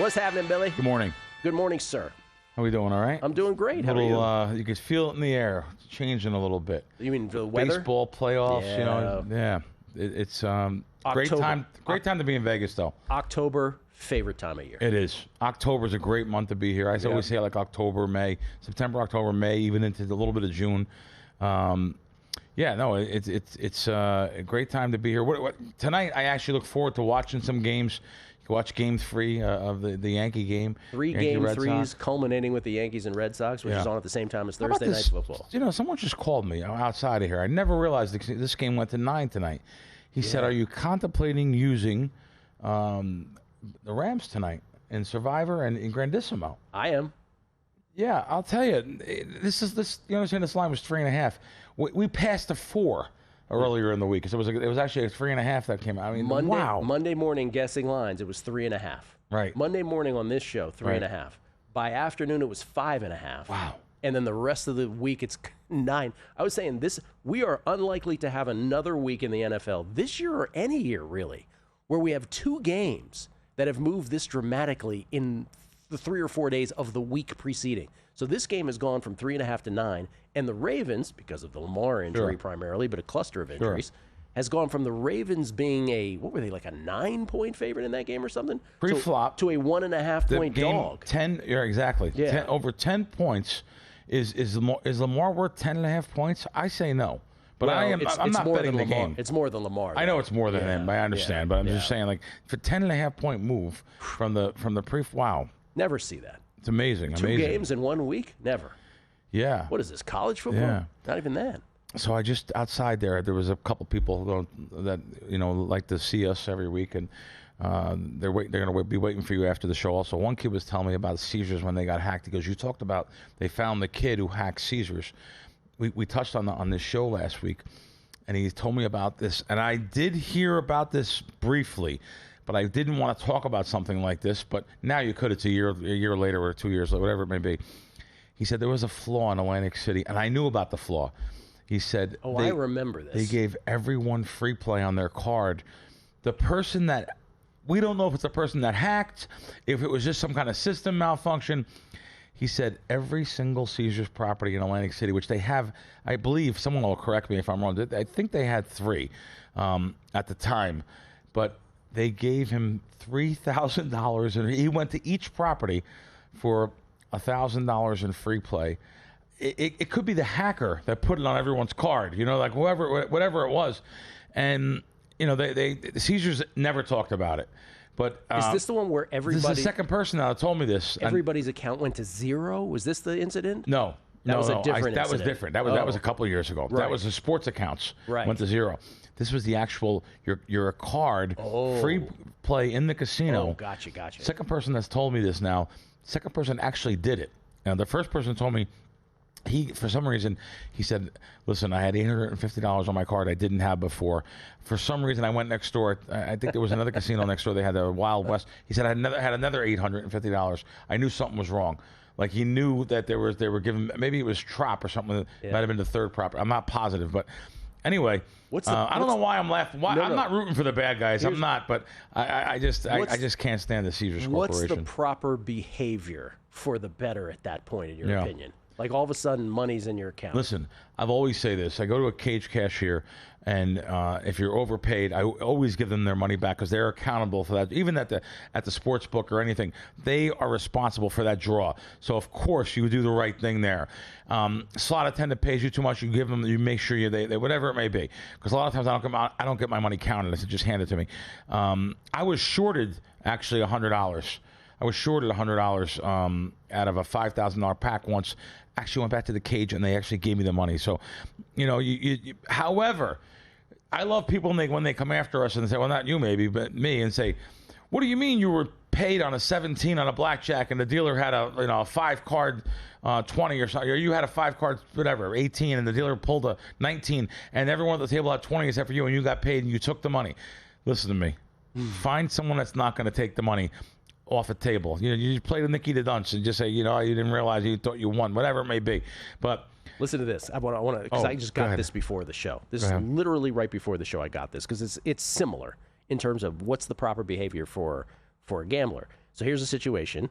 What's happening, Billy? Good morning. Good morning, sir. How we doing? All right? I'm doing great. How are you? You can feel it in the air. It's changing a little bit. You mean the weather? Baseball playoffs, Yeah. It's great October. time. Great time to be in Vegas, though. October, favorite time of year. It is. October's a great month to be here. I always say like October, May, September, October, May, even into a little bit of June. It's a great time to be here. Tonight, I actually look forward to watching some games. You can watch Game 3 of the Yankee game. Three Game 3s culminating with the Yankees and Red Sox, which is on at the same time as Thursday Night Football. You know, someone just called me outside of here. I never realized this game went to 9 tonight. He said, "Are you contemplating using the Rams tonight in Survivor and in Grandissimo?" I am. Yeah, I'll tell you. This. You understand? This line was 3.5. We passed a 4 earlier in the week. So it was actually a 3.5 that came out. I mean, wow. Monday morning guessing lines, it was 3.5. Right. Monday morning on this show, 3.5. By afternoon, it was 5.5. Wow. And then the rest of the week, it's 9. I was saying we are unlikely to have another week in the NFL this year or any year, really, where we have 2 games that have moved this dramatically in the 3 or 4 days of the week preceding. So this game has gone from 3.5 to 9, and the Ravens, because of the Lamar injury primarily, but a cluster of injuries, has gone from the Ravens being like a 9-point favorite in that game or something? Pre-flop. To a 1.5-point dog. 10, yeah, exactly. Yeah. Over 10 points. Is Lamar worth 10.5 points? I say no. But I'm not betting the game. It's more than Lamar. I know it's more than him. I understand, but I'm just saying, like, for 10.5-point move from the wow. Never see that. It's amazing. 2 games in 1 week? Never. Yeah. What is this, college football? Yeah. Not even that. So I just, outside there was a couple people that like to see us every week, and they're going to be waiting for you after the show also. One kid was telling me about Caesars when they got hacked. He goes, you talked about they found the kid who hacked Caesars. We touched on this show last week, and he told me about this, and I did hear about this briefly, but I didn't want to talk about something like this. But now you could. It's a year later or 2 years later, whatever it may be. He said there was a flaw in Atlantic City, and I knew about the flaw. He said, I remember this. They gave everyone free play on their card. The person that, we don't know if it's the person that hacked, if it was just some kind of system malfunction. He said every single Caesars property in Atlantic City, which they have, I believe, someone will correct me if I'm wrong, I think they had 3 at the time, but they gave him $3,000, and he went to each property for $1,000 in free play. It could be the hacker that put it on everyone's card, like whatever it was, and the Caesars never talked about it. But is this the one where everybody? This is the second person that told me this. Everybody's account went to 0. Was this the incident? No. That was a different That incident. was different. That was a couple of years ago. Right. That was the sports accounts went to 0. This was the actual your card free play in the casino. Oh, gotcha. Second person that's told me this now. Second person actually did it. Now the first person told me. For some reason, he said, listen, I had $850 on my card I didn't have before. For some reason, I went next door. I think there was another casino next door. They had the Wild West. He said, I had another $850. I knew something was wrong. Like, he knew that they were giving, maybe it was Trop or something. It might have been the third property. I'm not positive. But anyway, I don't know why I'm laughing. I'm not rooting for the bad guys. I'm not. But I just can't stand the Caesars Corporation. What's the proper behavior for the bettor at that point, in your opinion? Like, all of a sudden, money's in your account. Listen, I've always say this. I go to a cage cashier, and if you're overpaid, I always give them their money back because they're accountable for that. Even at the sports book or anything, they are responsible for that draw. So, of course, you do the right thing there. Slot attendant pays you too much, you give them, you make sure they whatever it may be. Because a lot of times I don't get my money counted. I said, just hand it to me. I was shorted, actually, $100. I was shorted $100 out of a $5,000 pack once. Actually went back to the cage, and they actually gave me the money. So, however, I love people when they come after us and say, well, not you maybe, but me, and say, what do you mean you were paid on a 17 on a blackjack and the dealer had a 5-card 20 or something, or you had a 5-card whatever 18 and the dealer pulled a 19 and everyone at the table had 20 except for you and you got paid and you took the money. Listen to me. Find someone that's not going to take the money off a table. You play the Nicky the Dunce and just say, you didn't realize you thought you won, whatever it may be. But listen to this. I want to, because I just got this before the show. This is literally right before the show. I got this because it's similar in terms of what's the proper behavior for a gambler. So here's a situation.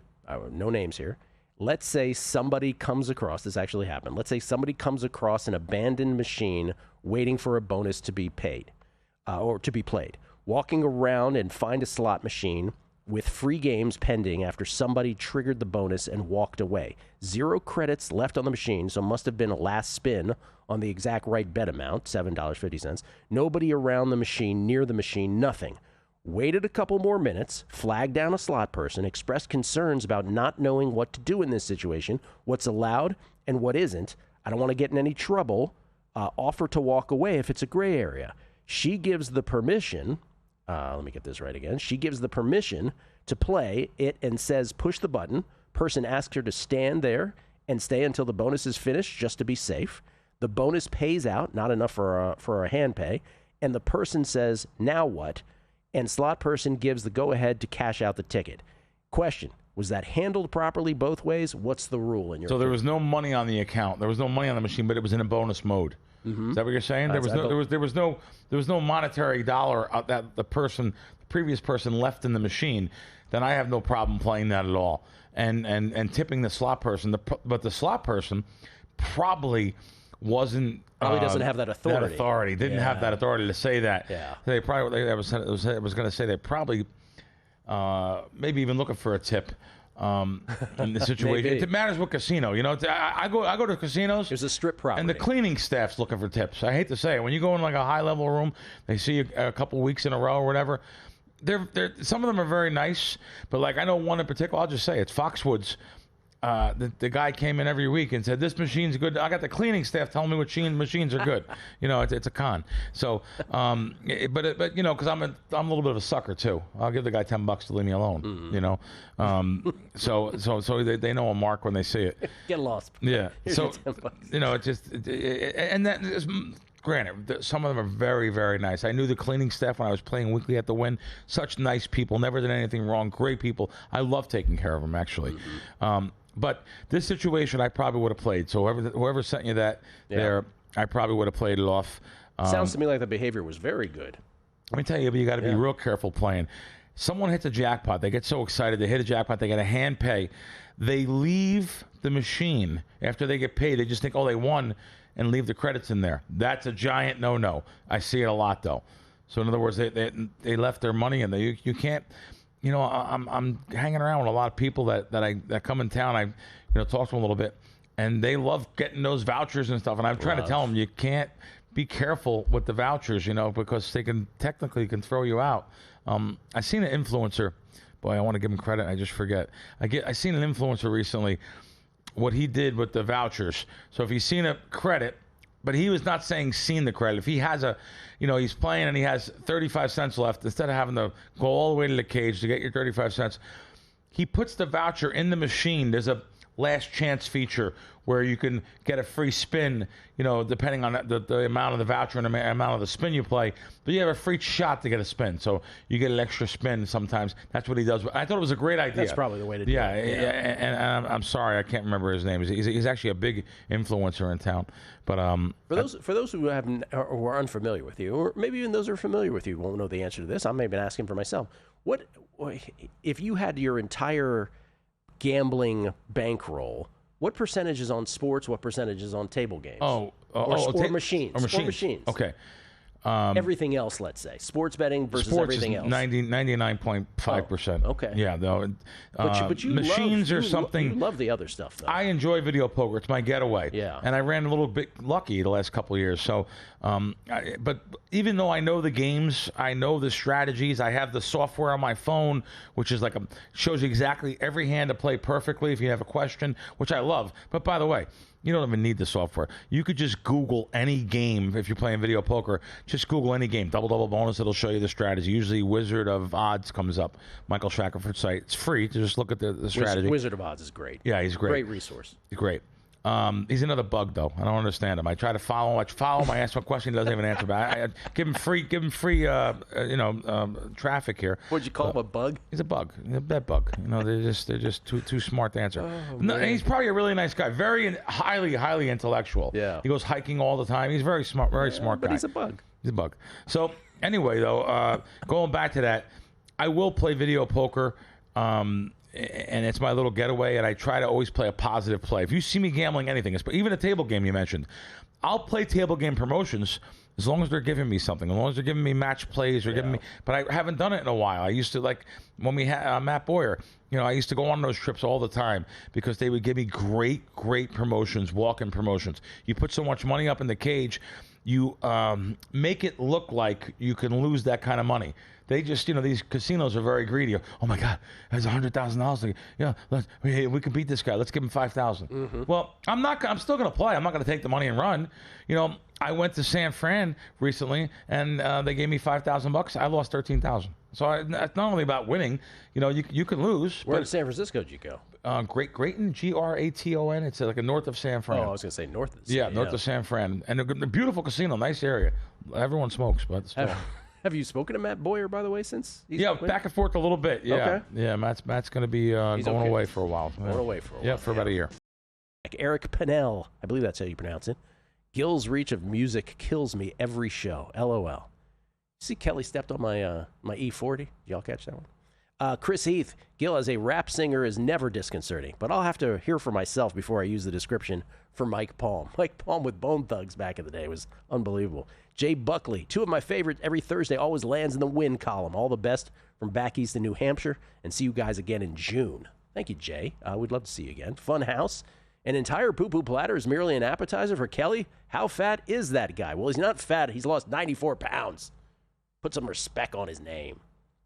No names here. Let's say somebody comes across, this actually happened. Let's say somebody comes across an abandoned machine waiting for a bonus to be paid or to be played. Walking around and find a slot machine with free games pending after somebody triggered the bonus and walked away. 0 credits left on the machine, so must have been a last spin on the exact right bet amount, $7.50. Nobody around the machine, near the machine, nothing. Waited a couple more minutes, flagged down a slot person, expressed concerns about not knowing what to do in this situation, what's allowed and what isn't. I don't want to get in any trouble. Offer to walk away if it's a gray area. She gives the permission. Let me get this right again. She gives the permission to play it and says, push the button. Person asks her to stand there and stay until the bonus is finished just to be safe. The bonus pays out, not enough for a hand pay. And the person says, now what? And slot person gives the go-ahead to cash out the ticket. Question, was that handled properly both ways? What's the rule in your So there was no money on the account. There was no money on the machine, but it was in a bonus mode. Is that what you're saying? There was no monetary dollar that the previous person left in the machine. Then I have no problem playing that at all, and tipping the slot person. But the slot person probably wasn't doesn't have that authority. Didn't have that authority to say that. Yeah. They probably. I was going to say they probably maybe even looking for a tip. In the situation, it matters what casino. You know, I go to casinos. There's a strip property, and the cleaning staff's looking for tips. I hate to say it. When you go in like a high level room, they see you a couple weeks in a row or whatever. They're some of them are very nice, but like I know one in particular. I'll just say it's Foxwoods. The guy came in every week and said, this machine's good. I got the cleaning staff telling me what machines are good. You know, it's a con. So, but you know, because I'm a little bit of a sucker too. I'll give the guy $10 to leave me alone. You know, so they know a mark when they see it. Get lost. Yeah. So you know, it just and that is. Granted, some of them are very, very nice. I knew the cleaning staff when I was playing weekly at the Wynn. Such nice people, never did anything wrong. Great people. I love taking care of them, actually. But this situation, I probably would have played. So whoever sent you that there, I probably would have played it off. Sounds to me like the behavior was very good. Let me tell you, but you got to be real careful playing. Someone hits a jackpot. They get so excited. They hit a jackpot. They get a hand pay. They leave the machine after they get paid. They just think, oh, they won, and leave the credits in there. That's a giant no-no. I see it a lot, though. So in other words, they left their money in there. You can't. You know, I'm hanging around with a lot of people that come in town. I talk to them a little bit, and they love getting those vouchers and stuff. And I'm trying to tell them you can't be careful with the vouchers, because they can technically throw you out. I seen an influencer. Boy, I want to give him credit. I just forget. I seen an influencer recently. What he did with the vouchers. So if he's seen a credit, but he was not saying seen the credit. If he has he's playing and he has 35 cents left, instead of having to go all the way to the cage to get your 35 cents, he puts the voucher in the machine. There's a last chance feature where you can get a free spin, depending on the amount of the voucher and the amount of the spin you play. But you have a free shot to get a spin. So you get an extra spin sometimes. That's what he does. I thought it was a great idea. That's probably the way to do it. Yeah, and I'm sorry, I can't remember his name. He's actually a big influencer in town. But for those who haven't or are unfamiliar with you, or maybe even those who are familiar with you won't know the answer to this. I may have been asking for myself. What if you had your entire gambling bankroll? What percentage is on sports? What percentage is on table games? Or machines? Or machines. Okay. Everything else, let's say. Sports betting versus everything else. 99.5%. Okay. Yeah, though. But you machines are something. You love the other stuff, though. I enjoy video poker. It's my getaway. Yeah. And I ran a little bit lucky the last couple of years. So, but even though I know the games, I know the strategies, I have the software on my phone, which is shows you exactly every hand to play perfectly if you have a question, which I love. But by the way, you don't even need the software. You could just Google any game if you're playing video poker. Just Google any game. Double bonus. It'll show you the strategy. Usually Wizard of Odds comes up. Michael Shackelford's site. It's free to just look at the strategy. Wizard of Odds is great. Yeah, he's great. Great resource. He's great. He's another bug, though. I don't understand him. I try to follow him. I ask him a question. He doesn't even answer back. I give him free traffic here. What'd you call him, a bug? He's a bug. He's a bed bug. They're just too smart to answer. Oh, no, he's probably a really nice guy. Very highly intellectual. Yeah. He goes hiking all the time. He's very smart. Smart guy. But he's a bug. He's a bug. So anyway, though, going back to that, I will play video poker. and it's my little getaway, and I try to always play a positive play. If you see me gambling anything, even a table game you mentioned, I'll play table game promotions as long as they're giving me something, as long as they're giving me match plays or giving me. But I haven't done it in a while. I used to, like when we had Matt Boyer. I used to go on those trips all the time because they would give me great promotions, walk-in promotions. You put so much money up in the cage, you make it look like you can lose that kind of money. They just, these casinos are very greedy. Oh my God, there's $100,000. Yeah, we can beat this guy. Let's give him $5,000. Well, I'm still going to play. I'm not going to take the money and run. I went to San Fran recently, and they gave me $5,000. I lost $13,000. So it's not only about winning. You can lose. Where in San Francisco did you go? Grayton, Graton. It's like a north of San Fran. Oh, I was going to say north of north of San Fran. And a beautiful casino, nice area. Everyone smokes, but still. Have you spoken to Matt Boyer, by the way, since? Back and forth a little bit. Yeah, okay. Yeah. Matt's going to be going away for a while. Going away for a while. Yeah, for about a year. Eric Pennell, I believe that's how you pronounce it. Gil's reach of music kills me every show. LOL. See, Kelly stepped on my my E40. Did y'all catch that one? Chris Heath, Gil as a rap singer is never disconcerting, but I'll have to hear for myself before I use the description for Mike Palm. Mike Palm with Bone Thugs back in the day was unbelievable. Jay Buckley, two of my favorites every Thursday, always lands in the win column. All the best from back east in New Hampshire, and see you guys again in June. Thank you, Jay. We'd love to see you again. Fun house. An entire poo-poo platter is merely an appetizer for Kelly. How fat is that guy? Well, he's not fat. He's lost 94 pounds. Put some respect on his name.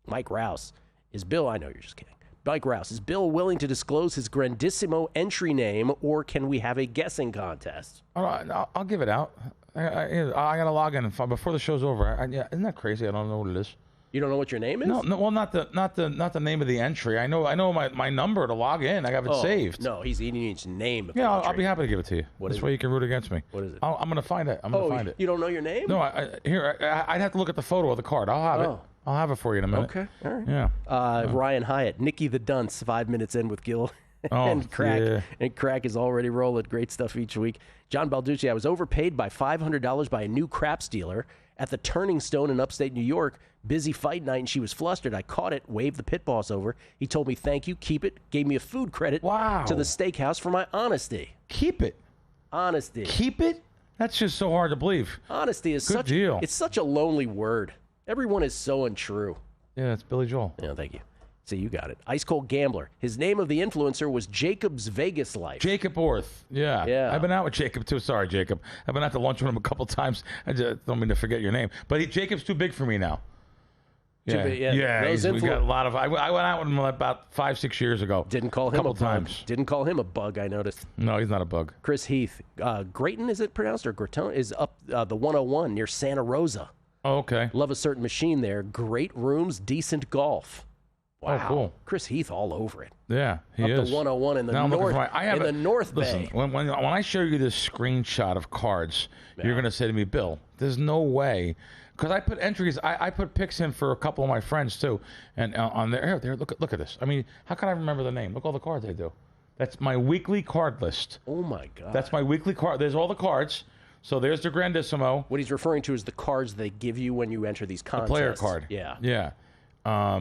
Mike Rouse. Is Bill, I know you're just kidding. Mike Rouse, is Bill willing to disclose his grandissimo entry name, or can we have a guessing contest? All right, I'll give it out. I got to log in before the show's over. Isn't that crazy? I don't know what it is. You don't know what your name is? No. Well, not the name of the entry. I know my number to log in. I have it saved. No, he needs name. Yeah, I'll be happy to give it to you. What this way you can root against me. What is it? I'm going to find it. I'm going to find it. You don't know your name? No, I'd have to look at the photo of the card. I'll have it. I'll have it for you in a minute. Okay. All right. Yeah. Ryan Hyatt, Nicky the Dunce, 5 minutes in with Gil and Crack. Yeah. And Crack is already rolling. Great stuff each week. John Balducci, I was overpaid by $500 by a new craps dealer at the Turning Stone in upstate New York. Busy fight night, and she was flustered. I caught it, waved the pit boss over. He told me, thank you, keep it. Gave me a food credit to the steakhouse for my honesty. Keep it. Honesty. Keep it? That's just so hard to believe. Honesty is Good deal. It's such a lonely word. Everyone is so untrue. Yeah, that's Billy Joel. Yeah, thank you. See, you got it. Ice Cold Gambler. His name of the influencer was Jacob's Vegas Life. Jacob Orth. Yeah. I've been out with Jacob, too. Sorry, Jacob. I've been out to lunch with him a couple times. I just don't mean to forget your name. But Jacob's too big for me now. Yeah, we got a lot of. I went out with him about 5-6 years ago. Didn't call him a couple bug. times. Didn't call him a bug. I noticed. No, he's not a bug. Chris Heath, Grayton, is it pronounced, or Graton, is up the 101 near Santa Rosa. Oh, okay. Love a certain machine there. Great rooms, decent golf. Wow. Oh, cool. Chris Heath all over it. Yeah, he is. Up the 101 in the North Bay. Listen, when I show you this screenshot of cards, you're going to say to me, Bill, there's no way. Because I put entries, I put picks in for a couple of my friends, too. And on there, look at this. I mean, how can I remember the name? Look all the cards I do. That's my weekly card list. Oh, my God. That's my weekly card. There's all the cards. So there's the Grandissimo. What he's referring to is the cards they give you when you enter these contests. The player card. Yeah. Yeah.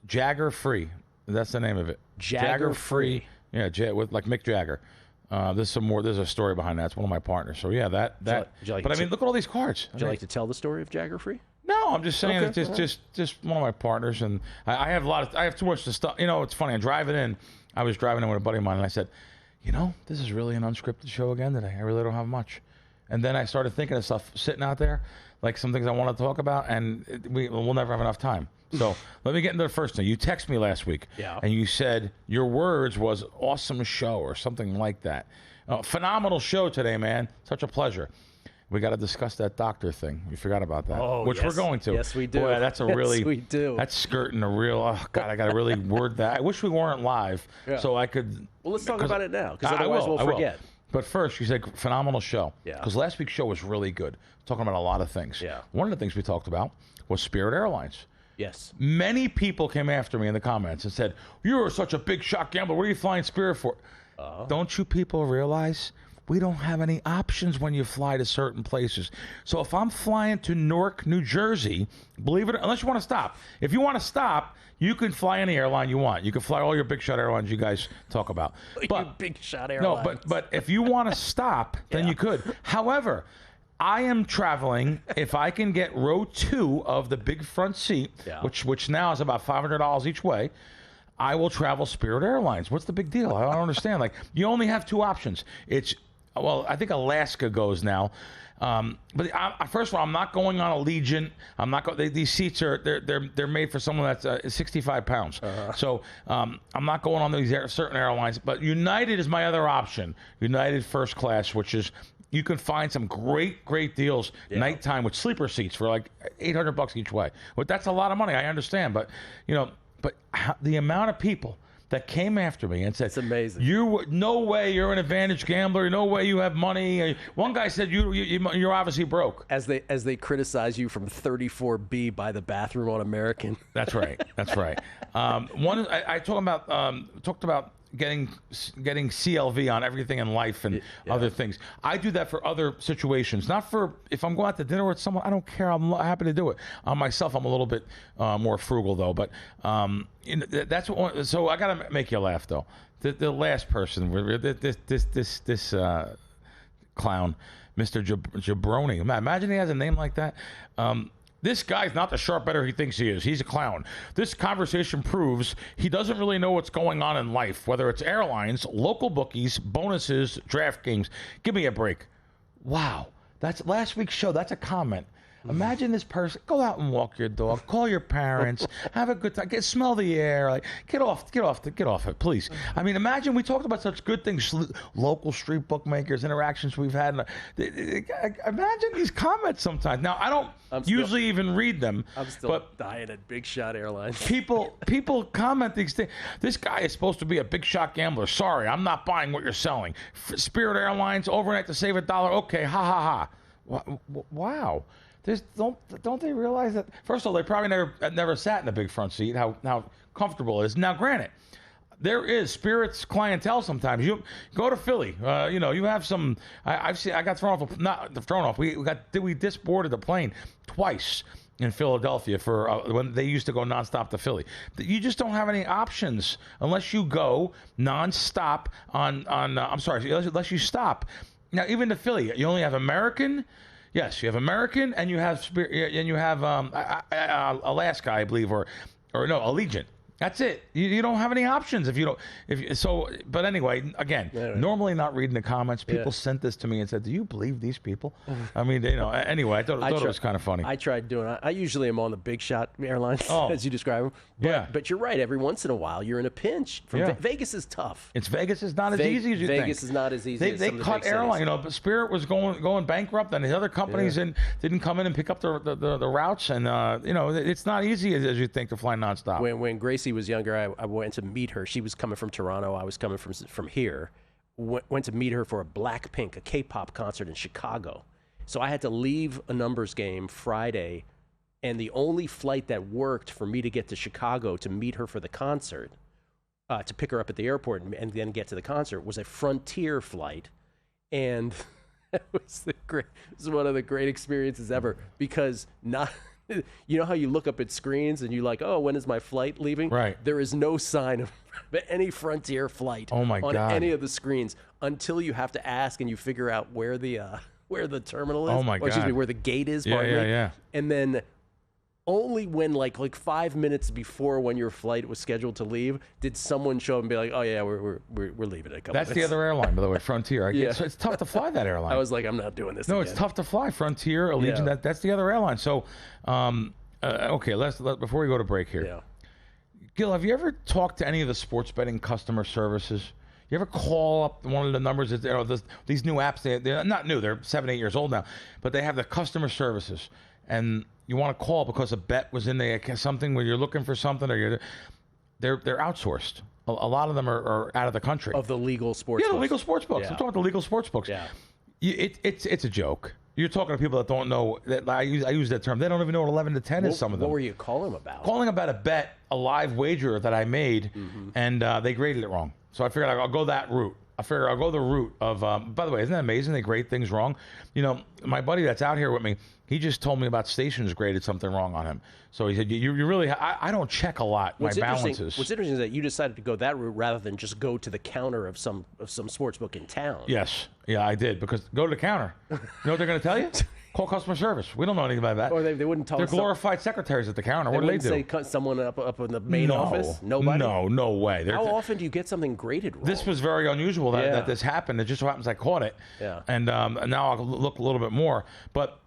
Jagger Free. That's the name of it. Jagger Free. Yeah, with like Mick Jagger. There's a story behind that. It's one of my partners. So yeah, that. But I mean, look at all these cards. Would you like to tell the story of Jagger Free? No, I'm just saying it's just one of my partners, and I have too much to stuff. It's funny. I'm driving in. I was driving in with a buddy of mine, and I said, this is really an unscripted show again today. I really don't have much. And then I started thinking of stuff sitting out there, like some things I want to talk about, and we'll never have enough time. So let me get into the first thing. You texted me last week, and you said your words was awesome show or something like that. Phenomenal show today, man. Such a pleasure. We got to discuss that doctor thing. You forgot about that, which we're going to. Yes, we do. Boy, that's yes, we do. That's skirting a real. Oh God, I got to really word that. I wish we weren't live, so I could. Well, let's talk about it now, because otherwise we'll forget. But first, you said phenomenal show. Yeah. Because last week's show was really good. Talking about a lot of things. Yeah. One of the things we talked about was Spirit Airlines. Yes. Many people came after me in the comments and said, "You're such a big shot gambler. What are you flying Spirit for?" Don't you people realize we don't have any options when you fly to certain places. So if I'm flying to Newark, New Jersey, believe it, unless you want to stop. If you want to stop, you can fly any airline you want. You can fly all your big shot airlines you guys talk about. But big shot airlines. No, but if you want to stop, then you could. However, I am traveling if I can get row 2 of the big front seat, which now is about $500 each way. I will travel Spirit Airlines. What's the big deal? I don't understand. Like, you only have 2 options. I think Alaska goes now. But first of all, I'm not going on Allegiant. I'm not going. These seats they're made for someone that's 65 pounds. So I'm not going on these certain airlines. But United is my other option. United first class, which is you can find some great deals nighttime with sleeper seats for like $800 each way. But that's a lot of money. I understand, but the amount of people that came after me and said, "It's amazing. No way you're an advantage gambler. No way you have money." One guy said, "You're obviously broke." As they criticize you from 34B by the bathroom on American. That's right. I talked about getting CLV on everything in life and other things. I do that for other situations, not for if I'm going out to dinner with someone. I don't care. I'm happy to do it. On myself, I'm a little bit more frugal though. But that's what. So I gotta make you laugh though. The last person, this clown, Mr. Jabroni. Imagine he has a name like that. This guy's not the sharp bettor he thinks he is. He's a clown. This conversation proves he doesn't really know what's going on in life, whether it's airlines, local bookies, bonuses, draft games. Give me a break. Wow. That's last week's show. That's a comment. Imagine this person. Go out and walk your dog. Call your parents. Have a good time. Smell the air. Like, get off it, please. I mean, imagine we talked about such good things. Local street bookmakers, interactions we've had. Imagine these comments sometimes. Now, I don't usually even read them. I'm still dying at Big Shot Airlines. People comment these things. This guy is supposed to be a big shot gambler. Sorry, I'm not buying what you're selling. Spirit Airlines overnight to save $1. Okay, ha ha ha. Wow. Don't they realize that? First of all, they probably never sat in a big front seat. How comfortable it is. Now, granted, there is Spirit's clientele. Sometimes you go to Philly. You have some. I got thrown off. Not thrown off. We disboarded the plane twice in Philadelphia for when they used to go nonstop to Philly. You just don't have any options unless you go nonstop on. I'm sorry, unless you stop. Now, even to Philly, you only have American. Yes, you have American and you have Spirit, and you have Alaska, I believe, or no, Allegiant. That's it. You don't have any options if you don't. But anyway, again, normally not reading the comments. People sent this to me and said, "Do you believe these people?" I mean, Anyway, I thought it was kind of funny. I tried doing it. I usually am on the Big Shot Airlines, as you describe them. But you're right. Every once in a while, you're in a pinch. Vegas is tough. Vegas is not as easy as you think. Vegas is not as easy. They cut airline. But Spirit was going bankrupt, and the other companies didn't come in and pick up the routes, and it's not easy as you think to fly nonstop. When Gracie was younger, I went to meet her. She was coming from Toronto. I was coming from here. Went to meet her for a Blackpink, a K-pop concert in Chicago. So I had to leave a numbers game Friday, and the only flight that worked for me to get to Chicago to meet her for the concert, to pick her up at the airport and then get to the concert, was a Frontier flight. And it was one of the great experiences ever, because you know how you look up at screens and you're like, oh, when is my flight leaving? Right. There is no sign of any Frontier flight on any of the screens until you have to ask and you figure out where the terminal is. Oh my God. Excuse me, where the gate is. Yeah. And then only when like 5 minutes before when your flight was scheduled to leave did someone show up and be like, oh yeah, we're leaving in a couple minutes. That's the other airline, by the way, Frontier. So it's tough to fly that airline. I was like, I'm not doing this again. It's tough to fly Frontier, Allegiant. That's the other airline. So okay, let's before we go to break here. Yeah. Gil, have you ever talked to any of the sports betting customer services? You ever call up one of the numbers? These new apps, they're not new. They're 7-8 years old now, but they have the customer services, and you want to call because a bet was in there, something where you're looking for something, or they're outsourced. A lot of them are out of the country. Of the legal sports books. The legal sports books. Yeah. I'm talking about the legal sports books. Yeah. It's a joke. You're talking to people that don't know. I use that term. They don't even know what 11 to 10 is, some of them. What were you calling about? Calling about a bet, a live wager that I made, and they graded it wrong. So I figured I'll go that route. I figure I'll go the route of, by the way, isn't that amazing? They grade things wrong. You know, my buddy that's out here with me, he just told me about stations graded something wrong on him. So he said, you really, I don't check a lot my balances. What's interesting is that you decided to go that route rather than just go to the counter of some sports book in town. Yes. Yeah, I did. Because go to the counter. You know what they're going to tell you? Call customer service. We don't know anything about that. Or they wouldn't tell us. They're glorified secretaries at the counter. What do they do? Say cut someone up in the main office? Nobody? No way. How often do you get something graded wrong? This was very unusual that this happened. It just so happens I caught it. Yeah. And now I'll look a little bit more. But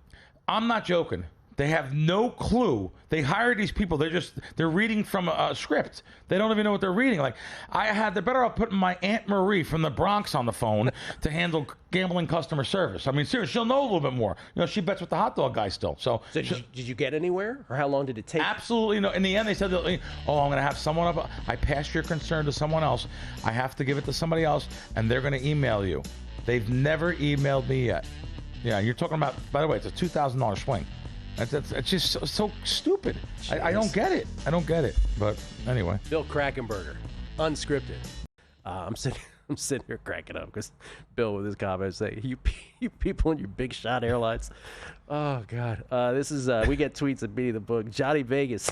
I'm not joking. They have no clue. They hire these people. They're reading from a script. They don't even know what they're reading. Like, I had the better off putting my Aunt Marie from the Bronx on the phone to handle gambling customer service. I mean, seriously, she'll know a little bit more. You know, she bets with the hot dog guy still. So did you get anywhere, or how long did it take? Absolutely no. In the end, they said, "Oh, I'm going to have someone up. I passed your concern to someone else. I have to give it to somebody else, and they're going to email you." They've never emailed me yet. Yeah, you're talking about. By the way, it's a $2,000 swing. It's just so stupid. I don't get it. I don't get it. But anyway. Bill Krackomberger, Unscripted. I'm sitting here cracking up because Bill with his comments saying, you people in your big shot airlines. Oh, God. This is, we get tweets at Beating the Book. Johnny Vegas.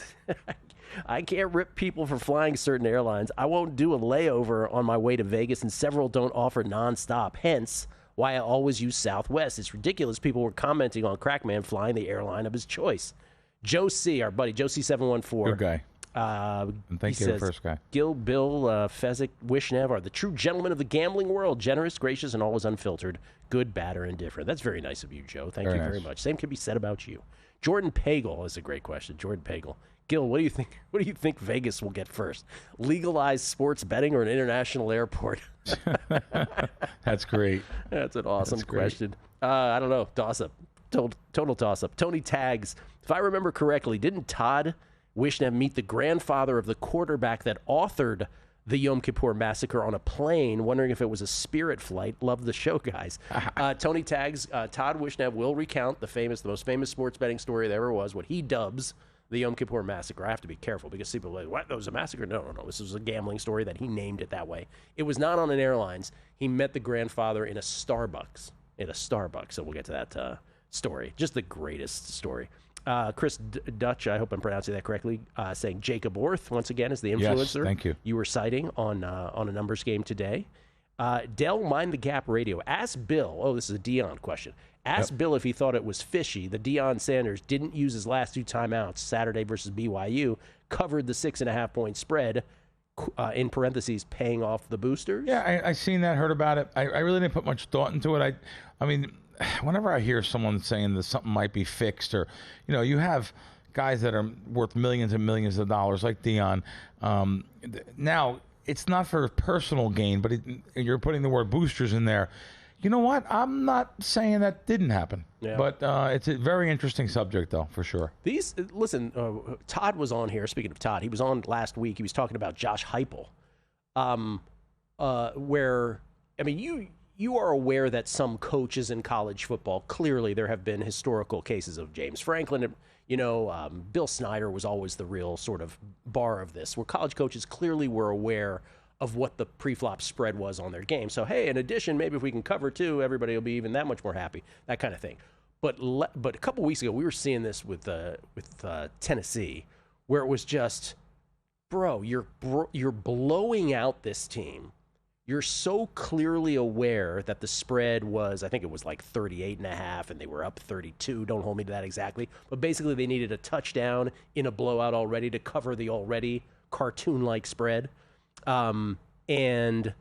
I can't rip people for flying certain airlines. I won't do a layover on my way to Vegas, and several don't offer nonstop. Hence, why I always use Southwest. It's ridiculous. People were commenting on Crackman flying the airline of his choice. Joe C., our buddy, Joe C714. Good guy. And thank you, says, the first guy. Gil, Bill, Fezzik, Wishnev are the true gentlemen of the gambling world. Generous, gracious, and always unfiltered. Good, bad, or indifferent. That's very nice of you, Joe. Thank you very much. Same can be said about you. Jordan Pagel is a great question. Jordan Pagel. Gil, what do you think? What do you think Vegas will get first? Legalized sports betting or an international airport? That's great. That's an awesome question. I don't know. Toss-up. Total toss-up. Tony Tags. If I remember correctly, didn't Todd Wishnev meet the grandfather of the quarterback that authored the Yom Kippur Massacre on a plane, wondering if it was a Spirit flight? Love the show, guys. Tony Tags. Todd Wishnev will recount the most famous sports betting story there ever was, what he dubs the Yom Kippur Massacre. I have to be careful because people are like, what? That was a massacre? No. This was a gambling story that he named it that way. It was not on an airlines. He met the grandfather in a Starbucks. So we'll get to that story. Just the greatest story. Chris Dutch, I hope I'm pronouncing that correctly, saying Jacob Orth, once again, is the influencer. Yes, thank you. You were citing on a numbers game today. Dell Mind the Gap Radio. Ask Bill. This is a Dion question. Ask Bill if he thought it was fishy. The Deion Sanders didn't use his last 2 timeouts, Saturday versus BYU, covered the 6.5-point spread, in parentheses, paying off the boosters. Yeah, I seen that, heard about it. I really didn't put much thought into it. I mean, whenever I hear someone saying that something might be fixed, or, you have guys that are worth millions and millions of dollars like Deion. Now, it's not for personal gain, but you're putting the word boosters in there. You know what? I'm not saying that didn't happen, but it's a very interesting subject, though, for sure. Listen, Todd was on here. Speaking of Todd, he was on last week. He was talking about Josh Heupel, where, I mean, you are aware that some coaches in college football, clearly there have been historical cases of James Franklin. Bill Snyder was always the real sort of bar of this, where college coaches clearly were aware of what the pre-flop spread was on their game. So, hey, in addition, maybe if we can cover 2, everybody will be even that much more happy, that kind of thing. But a couple weeks ago, we were seeing this with Tennessee, where it was just, bro, you're blowing out this team. You're so clearly aware that the spread was, I think it was like 38.5, and they were up 32. Don't hold me to that exactly. But basically, they needed a touchdown in a blowout already to cover the already cartoon-like spread. And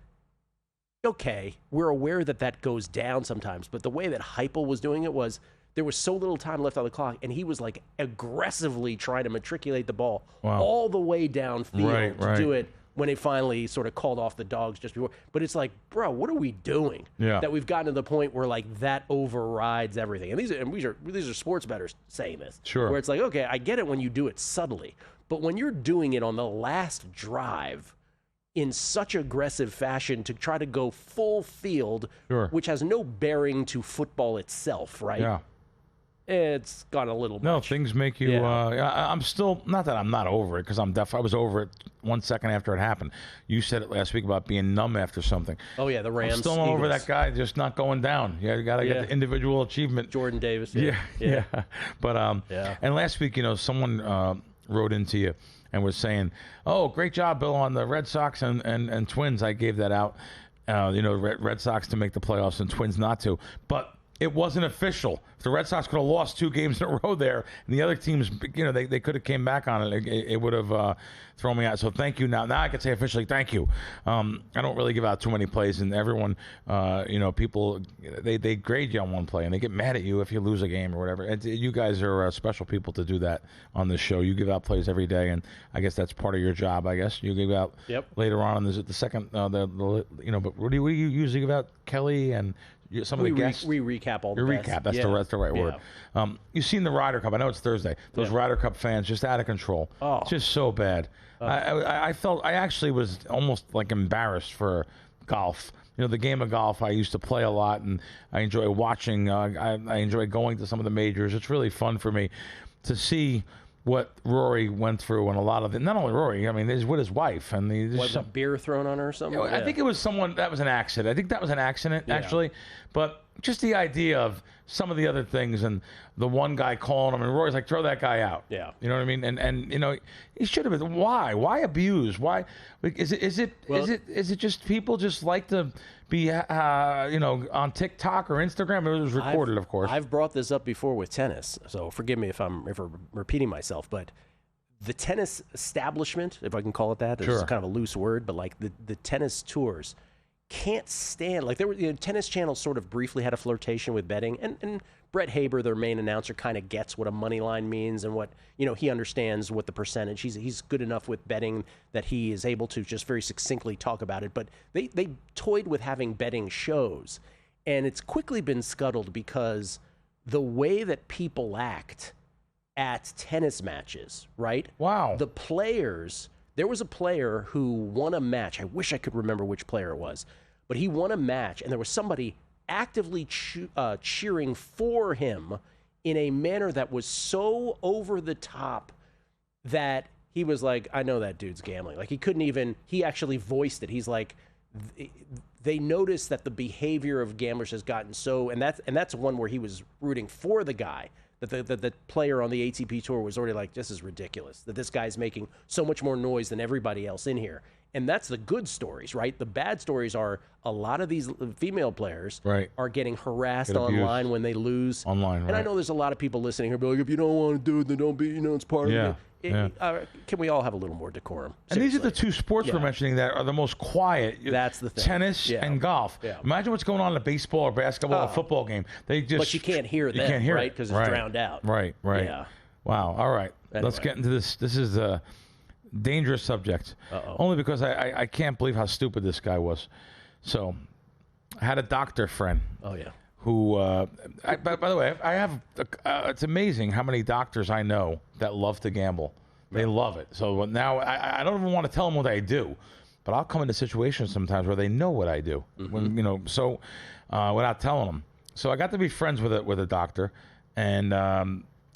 okay, we're aware that goes down sometimes, but the way that Heupel was doing it was there was so little time left on the clock, and he was like aggressively trying to matriculate the ball all the way downfield to do it when it finally sort of called off the dogs just before. But it's like, bro, what are we doing? That we've gotten to the point where like that overrides everything. And these are sports bettors saying this. Sure. Where it's like, okay, I get it when you do it subtly, but when you're doing it on the last drive in such aggressive fashion to try to go full field, which has no bearing to football itself, right? Yeah. it's gone a little No, much. things make you. Yeah. I'm still not that I'm not over it because I was over it 1 second after it happened. You said it last week about being numb after something. Oh yeah, the Rams. I'm still not over Eagles. that guy just not going down. You got to get the individual achievement. Jordan Davis. Yeah. But and last week, someone wrote into you and was saying, "Oh, great job, Bill, on the Red Sox and Twins." I gave that out. Red Sox to make the playoffs and Twins not to, but it wasn't official. If the Red Sox could have lost 2 games in a row there, and the other teams, they could have came back on it. It would have thrown me out. So thank you. Now I can say officially thank you. I don't really give out too many plays, and everyone, people, they grade you on one play, and they get mad at you if you lose a game or whatever. You guys are special people to do that on this show. You give out plays every day, and I guess that's part of your job. I guess you give out later on. Is it the second? But what do you usually give out, Kelly and? Some of the guests. We recap all the recap. That's the right word. You've seen the Ryder Cup. I know it's Thursday. Those Ryder Cup fans just out of control. Oh. Just so bad. I actually was almost like embarrassed for golf. The game of golf I used to play a lot, and I enjoy watching. I enjoy going to some of the majors. It's really fun for me to see what Rory went through, and a lot of it. Not only Rory, I mean, he's with his wife, and was a beer thrown on her or something. I think it was someone that was an accident. I think that was an accident actually, but just the idea of some of the other things, and the one guy calling him, and Rory's like, "Throw that guy out." Yeah, you know what I mean. And he should have been. Why abuse? Why is it just people just like to be on TikTok or Instagram? It was recorded, of course. I've brought this up before with tennis, so forgive me if I'm repeating myself, but the tennis establishment, if I can call it that, it's kind of a loose word, but like the tennis tours can't stand, like there were, Tennis Channel sort of briefly had a flirtation with betting, and Brett Haber, their main announcer, kind of gets what a money line means, and what, he understands what the percentage, he's good enough with betting that he is able to just very succinctly talk about it. But they toyed with having betting shows, and it's quickly been scuttled because the way that people act at tennis matches, right? Wow. The players, there was a player who won a match. I wish I could remember which player it was, but he won a match, and there was somebody actively cheering for him in a manner that was so over the top that he was like, I know that dude's gambling. Like, he actually voiced it. He's like, they noticed that the behavior of gamblers has gotten so, and that's one where he was rooting for the guy. That the player on the ATP tour was already like, this is ridiculous, that this guy's making so much more noise than everybody else in here. And that's the good stories, right? The bad stories are a lot of these female players are getting harassed online when they lose. Online, right. And I know there's a lot of people listening here be like, if you don't want to do it, then don't be, it's part of it. Can we all have a little more decorum? And these are the two sports we're mentioning that are the most quiet. That's the thing. Tennis and golf. Yeah. Imagine what's going on in a baseball or basketball or football game. But you can't hear them, right? Because it's drowned out. Right. Yeah. Wow. All right. Anyway. Let's get into this. This is a dangerous subject. Only because I can't believe how stupid this guy was. So, I had a doctor friend. Oh, yeah. Who, by the way, I have, it's amazing how many doctors I know that love to gamble. They love it. So now I don't even want to tell them what I do, but I'll come into situations sometimes where they know what I do, when, without telling them. So I got to be friends with a doctor, and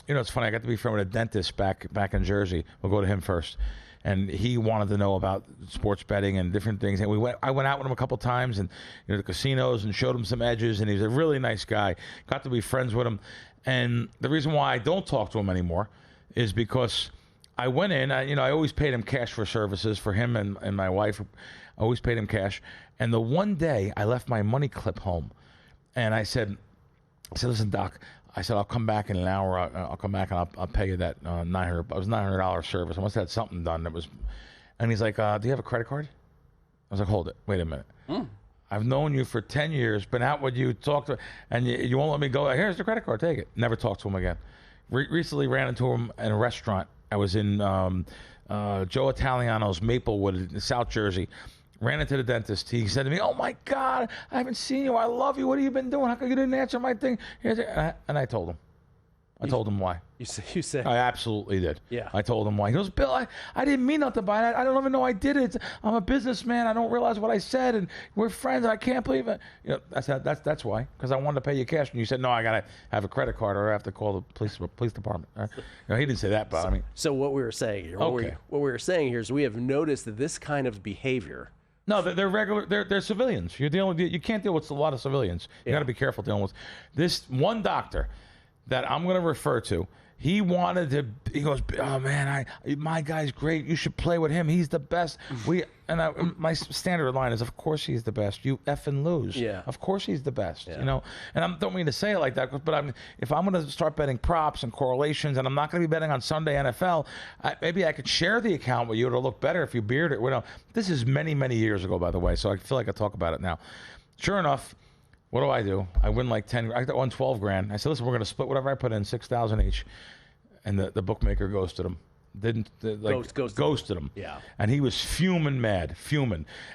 it's funny. I got to be friends with a dentist back in Jersey. We'll go to him first. And he wanted to know about sports betting and different things. And I went out with him a couple times, and the casinos, and showed him some edges. And he's a really nice guy. Got to be friends with him. And the reason why I don't talk to him anymore is because I went in. I always paid him cash for services for him and my wife. I always paid him cash. And the one day I left my money clip home, and I said, listen, Doc. I said, I'll come back in an hour. I'll come back and I'll pay you that $900. It was $900 service. I must have had something done that was. And he's like, do you have a credit card? I was like, hold it. Wait a minute. I've known you for 10 years, been out with you, talked to, and you won't let me go. Here's the credit card. Take it. Never talked to him again. Recently ran into him in a restaurant. I was in Joe Italiano's Maplewood in South Jersey. Ran into the dentist. He said to me, oh, my God, I haven't seen you. I love you. What have you been doing? How come you didn't answer my thing? And I told him. I told him why. You said. I absolutely did. Yeah. I told him why. He goes, Bill, I didn't mean not to buy it. I don't even know I did it. I'm a businessman. I don't realize what I said, and we're friends. I can't believe it. You know, that's why. Because I wanted to pay you cash, and you said, no, I gotta have a credit card, or I have to call the police department. You know, he didn't say that, but I mean. So what we were saying here, what we were saying here is we have noticed that this kind of behavior. No, they're regular. They're civilians. You can't deal with a lot of civilians. You got to be careful dealing with this one doctor that I'm going to refer to. He wanted to. He goes, oh man, my guy's great. You should play with him. He's the best. My standard line is, of course he's the best. You effing lose. Yeah. Of course he's the best. Yeah. You know. And I don't mean to say it like that, but if I'm going to start betting props and correlations, and I'm not going to be betting on Sunday NFL, maybe I could share the account with you. It'll look better if you beard it. Well, this is many, many years ago, by the way. So I feel like I talk about it now. Sure enough. What do? I win like 10. I won 12 grand. I said, listen, we're going to split whatever I put in, 6,000 each. And the bookmaker ghosted him. Ghosted him. Yeah. And he was fuming.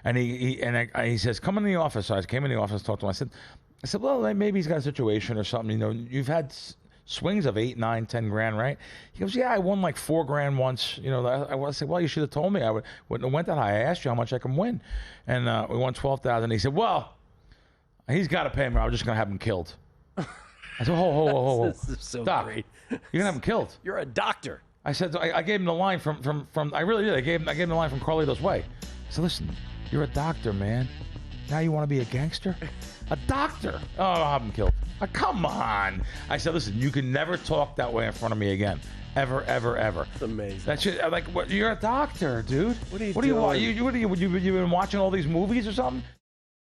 And he says, come in the office. So I came in the office, talked to him. I said, well, maybe he's got a situation or something. You know, you've had swings of 8, 9, 10 grand, right? He goes, yeah, I won like 4 grand once. You know, I said, well, you should have told me. I wouldn't have went that high. I asked you how much I can win. And we won 12,000. He said, well, he's got to pay me. I'm just going to have him killed. I said, whoa. This is so Doc, great. You're going to have him killed. You're a doctor. I said, I gave him the line from I really did. I gave him the line from Carlito's Way. I said, listen, you're a doctor, man. Now you want to be a gangster? A doctor? Oh, I'll have him killed. Come on. I said, listen, you can never talk that way in front of me again. Ever. That's amazing. That's just, like, what, you're a doctor, dude. What are you doing? You've been watching all these movies or something?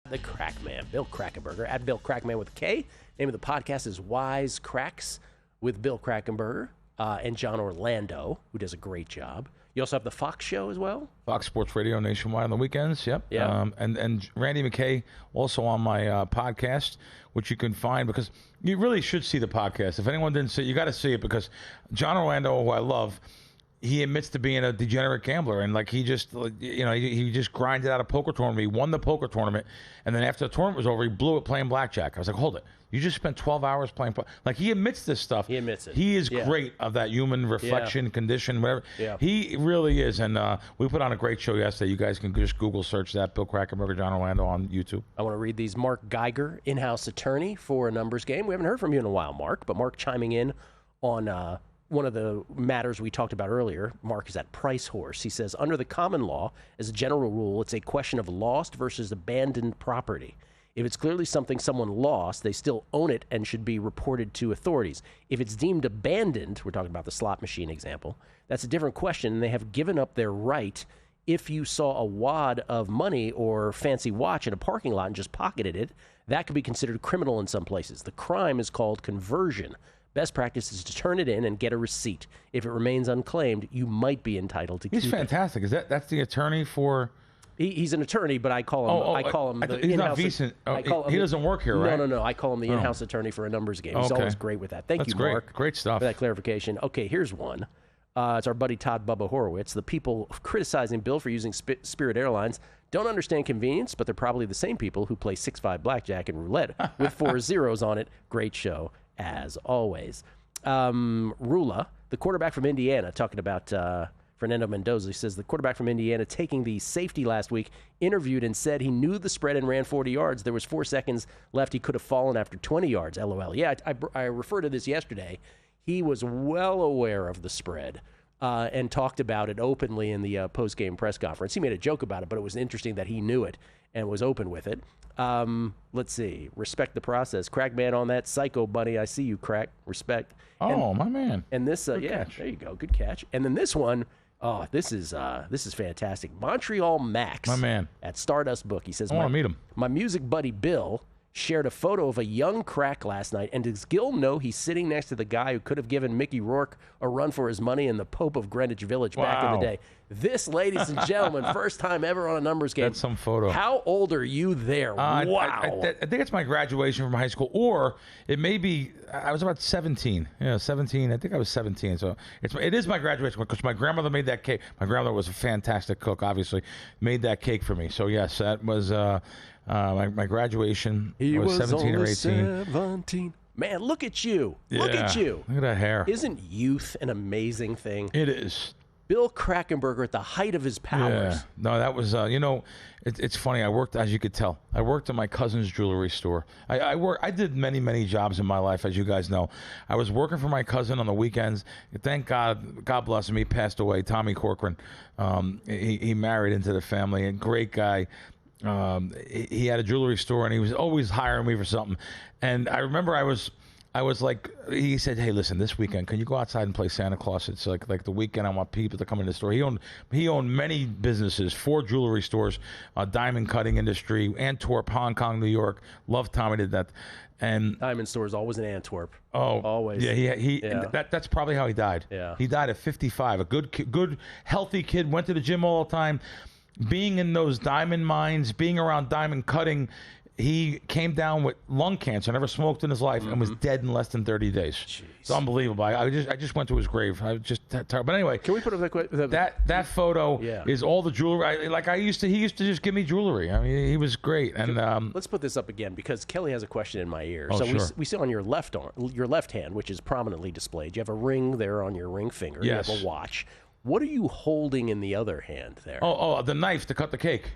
The Crack Man, Bill Krackomberger, at Bill Crackman with a K. Name of the podcast is Wise Cracks with Bill Krackomberger and John Orlando, who does a great job. You also have the Fox show as well? Fox Sports Radio nationwide on the weekends, yep. Yeah. And Randy McKay also on my podcast, which you can find, because you really should see the podcast. If anyone didn't see it, you got to see it, because John Orlando, who I love, he admits to being a degenerate gambler, and like he just grinded out a poker tournament. He won the poker tournament, and then after the tournament was over, he blew it playing blackjack. I was like, hold it, you just spent 12 hours playing. Like, he admits this stuff. He admits it. He is great of that human reflection, condition, whatever. Yeah. He really is, and we put on a great show yesterday. You guys can just Google search that, Bill Krackomberger, John Orlando on YouTube. I want to read these. Mark Geiger, in-house attorney for a numbers game. We haven't heard from you in a while, Mark, but Mark chiming in on one of the matters we talked about earlier. Mark is at Price Horse. He says, under the common law, as a general rule, it's a question of lost versus abandoned property. If it's clearly something someone lost, they still own it and should be reported to authorities. If it's deemed abandoned, we're talking about the slot machine example, that's a different question, and they have given up their right. If you saw a wad of money or fancy watch in a parking lot and just pocketed it, that could be considered criminal in some places. The crime is called conversion. Best practice is to turn it in and get a receipt. If it remains unclaimed, you might be entitled to keep it. He's fantastic. That's the attorney for... He's an attorney, but I call him the he's in-house. Not VSiN. He doesn't work here, right? No. I call him the in-house attorney for a numbers game. He's always great with that. Thank you, great. Mark. Great stuff. For that clarification. Okay, here's one. It's our buddy Todd Bubba Horowitz. The people criticizing Bill for using Spirit Airlines don't understand convenience, but they're probably the same people who play 6-5 blackjack and roulette with 4 zeros on it. Great show, as always. Rula, the quarterback from Indiana, talking about Fernando Mendoza. He says the quarterback from Indiana, taking the safety last week, interviewed and said he knew the spread and ran 40 yards. There was 4 seconds left. He could have fallen after 20 yards. LOL. Yeah, I referred to this yesterday. He was well aware of the spread and talked about it openly in the post-game press conference. He made a joke about it, but it was interesting that he knew it and was open with it. Let's see. Respect the process. Crack man on that psycho bunny. I see you, Crack. Respect. My man. And this, catch. There you go. Good catch. And then this one, this is fantastic. Montreal Max. My man. At Stardust Book. He says, I want to meet him. My music buddy Bill shared a photo of a young Crack last night, and does Gil know he's sitting next to the guy who could have given Mickey Rourke a run for his money and the Pope of Greenwich Village back in the day? This, ladies and gentlemen, first time ever on a numbers game. That's some photo. How old are you there? Wow. I think it's my graduation from high school, or it may be, I was about 17. Yeah, 17. I think I was 17. So it is my graduation because my grandmother made that cake. My grandmother was a fantastic cook, obviously, made that cake for me. So, yes, that was my graduation. He was 17 or 18. 17. Man, look at you. Look at you. Look at that hair. Isn't youth an amazing thing? It is. Bill Krackomberger at the height of his powers. Yeah. No, that was, it's funny. I worked, as you could tell, I worked at my cousin's jewelry store. I did many, many jobs in my life, as you guys know. I was working for my cousin on the weekends. Thank God, God bless him, he passed away, Tommy Corcoran. He married into the family, a great guy. He had a jewelry store, and he was always hiring me for something. And I remember I was like, he said, hey, listen, this weekend, can you go outside and play Santa Claus? It's like the weekend, I want people to come in the store. He owned many businesses, 4 jewelry stores, diamond cutting industry, Antwerp, Hong Kong, New York. Loved Tommy did that. And diamond stores always in Antwerp. Oh, always. Yeah, that's probably how he died. Yeah. He died at 55. A good, healthy kid, went to the gym all the time. Being in those diamond mines, being around diamond cutting, he came down with lung cancer, never smoked in his life, and was dead in less than 30 days. Jeez. It's unbelievable. I just went to his grave. I was just terrible. But anyway, can we put up that photo is all the jewelry. He used to just give me jewelry. I mean, he was great. And let's put this up again because Kelly has a question in my ear. Oh, so sure. we see on your left hand, which is prominently displayed. You have a ring there on your ring finger. Yes. You have a watch. What are you holding in the other hand there? Oh, the knife to cut the cake.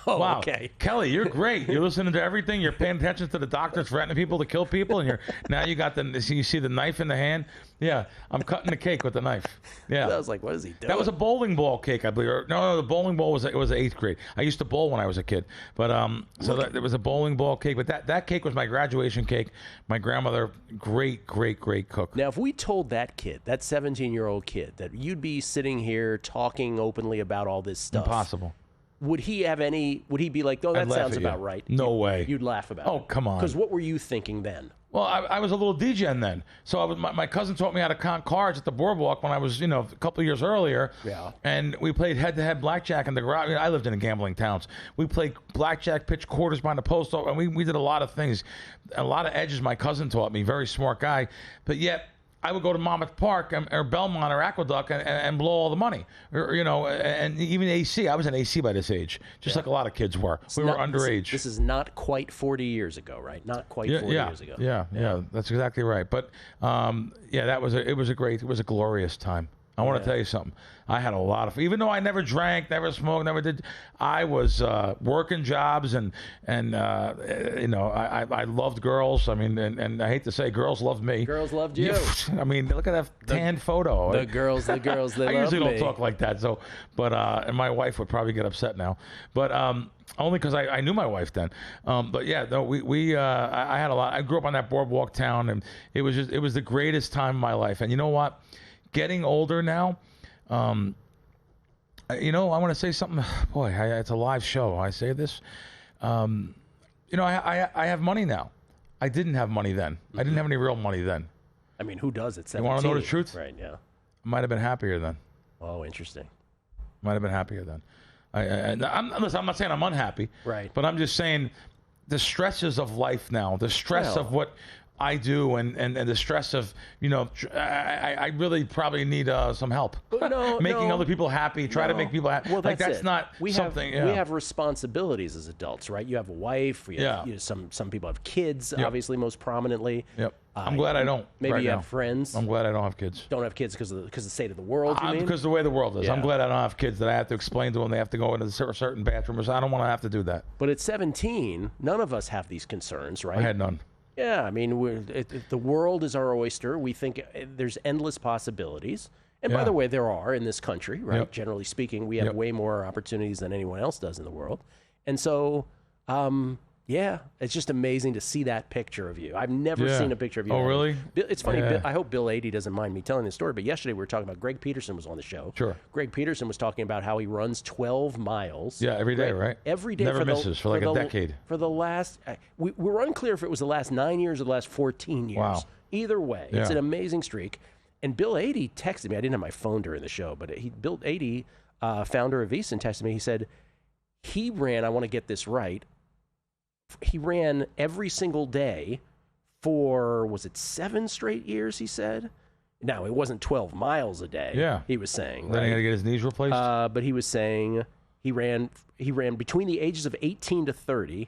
Oh, wow. Okay. Kelly, you're great. You're listening to everything. You're paying attention to the doctors threatening people to kill people, and now you got you see the knife in the hand. Yeah, I'm cutting the cake with the knife. Yeah. I was like, what is he doing? That was a bowling ball cake, I believe. No, the bowling ball was 8th grade. I used to bowl when I was a kid, but it was a bowling ball cake. But that cake was my graduation cake. My grandmother, great cook. Now, if we told that kid, that 17-year-old kid, that you'd be sitting here talking openly about all this stuff, impossible. Would he be like, oh, that sounds about right? No way. You'd laugh about it. Oh, come on. Because what were you thinking then? Well, I was a little degen then. So my cousin taught me how to count cards at the Boardwalk when I was, a couple of years earlier. Yeah. And we played head-to-head blackjack in the garage. I lived in gambling towns. We played blackjack, pitch quarters behind the post office, and we did a lot of things. A lot of edges my cousin taught me. Very smart guy. But yet, I would go to Monmouth Park or Belmont or Aqueduct and blow all the money, and even AC. I was in AC by this age, just like a lot of kids were. We were underage. This is not quite 40 years ago, right? Not quite 40 years ago. Yeah, that's exactly right. But it was a glorious time. I want to tell you something. I had a lot of, even though I never drank, never smoked, never did, I was working jobs and I loved girls. I mean, and I hate to say, girls loved me. Girls loved you. I mean, look at that tanned photo. The girls, they I love me. I usually don't talk like that. So, but and my wife would probably get upset now. But only because I knew my wife then. But yeah, no, I had a lot. I grew up on that Boardwalk town, and it was the greatest time of my life. And you know what? Getting older now, I want to say something. Boy, it's a live show. I say this. I have money now. I didn't have money then. I didn't have any real money then. I mean, who does it? 17? You want to know the truth? Right, yeah. I might have been happier then. Oh, interesting. Might have been happier then. I'm not saying I'm unhappy. Right. But I'm just saying the stresses of life now, the stress of what I do, and the stress of, I really probably need some help. Making other people happy, try to make people happy. Well, that's not something. We have responsibilities as adults, right? You have a wife. Some people have kids, obviously, most prominently. Yep. I'm glad I don't. Maybe you have friends. I'm glad I don't have kids. Don't have kids because of the state of the world, you mean? Because the way the world is. Yeah. I'm glad I don't have kids that I have to explain to them. They have to go into certain bathrooms. I don't want to have to do that. But at 17, none of us have these concerns, right? I had none. Yeah, I mean, the world is our oyster. We think there's endless possibilities. And by the way, there are in this country, right? Yep. Generally speaking, we have way more opportunities than anyone else does in the world. And so, it's just amazing to see that picture of you. I've never seen a picture of you. Oh, really? It's funny. I hope Bill 80 doesn't mind me telling this story, but yesterday we were talking about Greg Peterson was on the show. Sure. Greg Peterson was talking about how he runs 12 miles. Yeah, every day, right? Every day. Never misses for like a decade. For the last, we were unclear if it was the last 9 years or the last 14 years. Wow. Either way, it's an amazing streak. And Bill 80 texted me. I didn't have my phone during the show, but Bill 80, founder of VSiN, texted me. He said he ran, I want to get this right, he ran every single day for, was it 7 straight years, he said? Now, it wasn't 12 miles a day, he was saying. Then he had to get his knees replaced? But he was saying he ran between the ages of 18 to 30,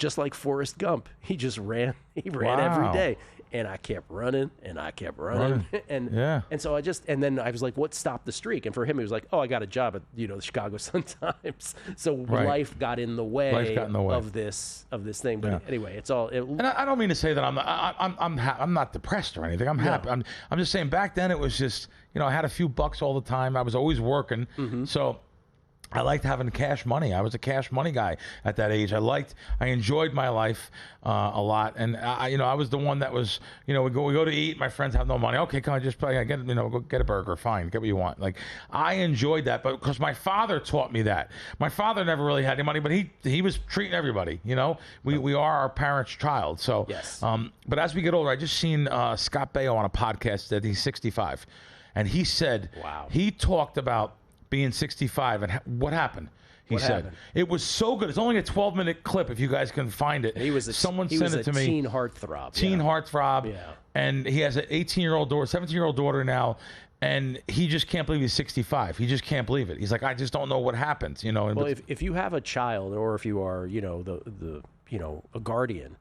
just like Forrest Gump. He just ran. He ran every day. And I kept running, and I kept running, and so then I was like, "What stopped the streak?" And for him, he was like, "Oh, I got a job at the Chicago Sun-Times." So life got in the way of this thing. But anyway, it's all. And I don't mean to say that I'm not depressed or anything. I'm happy. I'm just saying back then it was just I had a few bucks all the time. I was always working, so. I liked having cash money. I was a cash money guy at that age. I enjoyed my life a lot, and I was the one that was, we go to eat. My friends have no money. Okay, come on, just go get a burger. Fine, get what you want. Like I enjoyed that, but because my father taught me that. My father never really had any money, but he was treating everybody. We are our parents' child. So yes. But as we get older, I just seen Scott Baio on a podcast that he's 65, and he said, wow, he talked about being 65 and what happened. He said it was so good. It's only a 12-minute clip if you guys can find it. Someone sent it to me. Teen heartthrob. Heartthrob. Yeah. And he has an 18-year-old daughter, 17-year-old daughter now, and he just can't believe he's 65. He just can't believe it. He's like, I just don't know what happens, Well, if you have a child, or if you are, a guardian,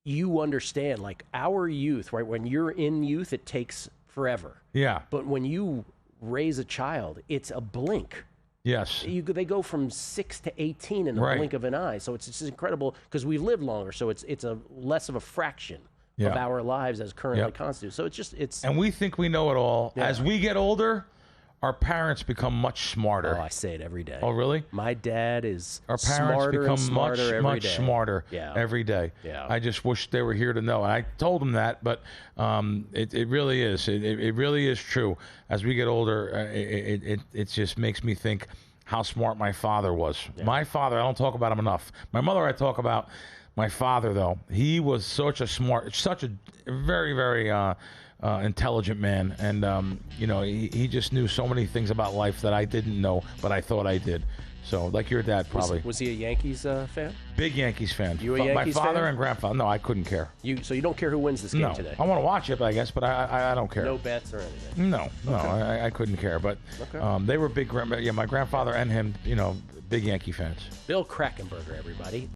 you understand, like our youth, right? When you're in youth, it takes forever. Yeah. But when you raise a child, it's a blink. Yes. They go from 6 to 18 in the blink of an eye. So it's just incredible because we live longer. So it's a less of a fraction of our lives as currently constituted. So it's. And we think we know it all. Yeah. As we get older, our parents become much smarter. Oh, I say it every day. Oh, really? My dad is our parents smarter become and smarter much smarter every day. Yeah. I just wish they were here to know. And I told them that, but it really is. It really is true. As we get older, it just makes me think how smart my father was. Yeah. My father, I don't talk about him enough. My mother, I talk about. My father, though, he was such a very, very intelligent man, and he just knew so many things about life that I didn't know, but I thought I did. So, like your dad, probably. Was he a Yankees fan? Big Yankees fan. You a Yankees fan? My father and grandfather. No, I couldn't care. So you don't care who wins this game today? I want to watch it, I guess, but I don't care. No bets or anything? No, okay. I couldn't care. But they were big. My grandfather and him, big Yankee fans. Bill Krackomberger, everybody.